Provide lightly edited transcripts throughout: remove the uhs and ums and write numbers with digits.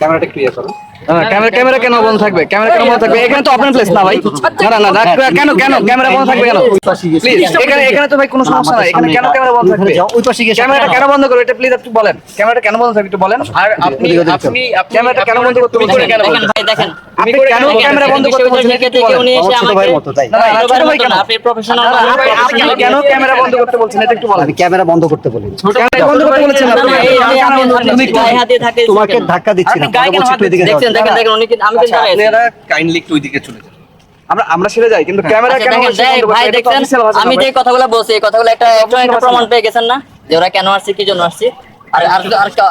ক্যামেরাটা ক্লিয়ার করো। ক্যামেরা কেন বন্ধ থাকবে? ক্যামেরা কেন বন্ধ থাকবে? এখানে তো ওপেন প্লেস না ভাই। না কেন ক্যামেরা বন্ধ থাকবে কেন? প্লিজ এখানে তো ভাই কোনো সমস্যা নাই। এখানে কেন ক্যামেরা বন্ধ থাকবে? ওই পাশে গিয়ে ক্যামেরাটা কেন বন্ধ করবে এটা প্লিজ একটু বলেন। ক্যামেরাটা কেন বন্ধ থাকবে একটু বলেন। আর আপনি ক্যামেরাটা কেন বন্ধ করতে বলছেন? কেন বলছেন? ভাই দেখেন, আপনি কেন ক্যামেরা বন্ধ করতে বলছেন এটা একটু বলেন। উনি এসে ছোট আমাকে ভাইয়ের মতো তাই। না, ছোট ভাই কেন? আপনি প্রফেশনাল আপনি কেন ক্যামেরা বন্ধ করতে বলছেন এটা একটু বলেন। আমি ক্যামেরা বন্ধ করতে বলিনি। ক্যামেরা বন্ধ করতে বলেছেন না। আপনি গায়ে হাত দিয়ে থাকে তোমাকে ধাক্কা দিচ্ছি না, গায়ে কেন বলছি হাত একটু এদিকে যাও। দেখছেন? দেখেন উনি কিন্তু আমি কিন্তু দাঁড়াই আছি। আপনারা কাইন্ডলি একটু ওইদিকে চলে যান। আমরা সেরে যাই কিন্তু ক্যামেরা আচ্ছা, কেন দেখেন, বন্ধ করতে ভাই বলছেন? এটা তো দেখছেন official ভাষা না আমি ভাই। যে কথাগুলো বলছি এই কথাগুলো একটা প্রমাণ পেয়ে গেছেন না যে ওরা কেন আসছে কি জন্য আসছে আর আর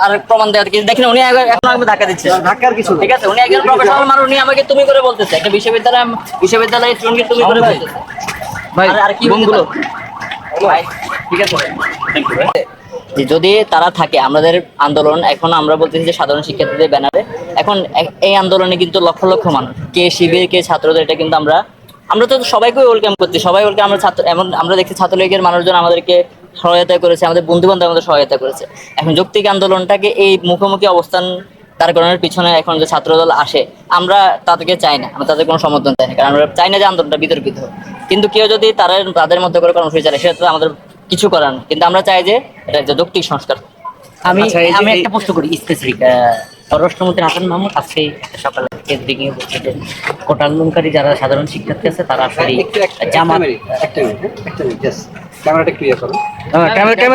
আর প্রমাণ দেওয়ার কিছু দেখেন উনি এখন আমাকে ধাক্কা দিচ্ছে ধাক্কার কিছু না। ঠিক আছে উনি একজন প্রফেশনাল মানুষ উনি আমাকে তুমি করে বলতেছে একটা বিশ্ববিদ্যালয়ের স্টুডেন্টকে তুমি করে বলতেছে ভাই আর কি বোনগুলো ভাই ঠিক আছে যে যদি তারা থাকে আমাদের আন্দোলন এখন আমরা বলতেছি যে সাধারণ শিক্ষার্থীদের ব্যানারে এখন এই আন্দোলনে কিন্তু লক্ষ লক্ষ মানুষ কে শিবির কে ছাত্রদের এটা কিন্তু আমরা তো সবাইকে ওয়েলকাম করছি সবাই ওয়েলকাম আমরা ছাত্র এমন আমরা দেখছি ছাত্রলীগের মানুষজন আমাদেরকে সহায়তা করেছে আমাদের বন্ধু বান্ধব আমাদের সহায়তা করেছে এখন যৌক্তিক আন্দোলনটাকে এই মুখোমুখি অবস্থান তার কারণের পিছনে এখন যে ছাত্রদল আসে আমরা তাদেরকে চাই না আমরা তাদের কোনো সমর্থন চাই না কারণ আমরা চাই না যে আন্দোলনটা বিতর্কিত হোক কিন্তু কেউ যদি তাদের মধ্যে করে কর্মসূচি চালায় সেটা তো আমাদের কিছু করার নেই কিন্তু আমরা চাই যে এটা একটা যৌক্তিক সংস্কার আমি আচ্ছা, এই যে আমি এই- একটা প্রশ্ন করি স্পেসিফিক স্বরাষ্ট্রমন্ত্রী হাসান মাহমুদ আজকে সকালে কেন্দ্রে বলছে যে কোটা আন্দোলনকারী যারা সাধারণ শিক্ষার্থী আছে তারা আসলে একটু জামাত একটা মিনিট, just ক্যামেরাটা ক্লিয়ার করো। ক্যামেরা কেন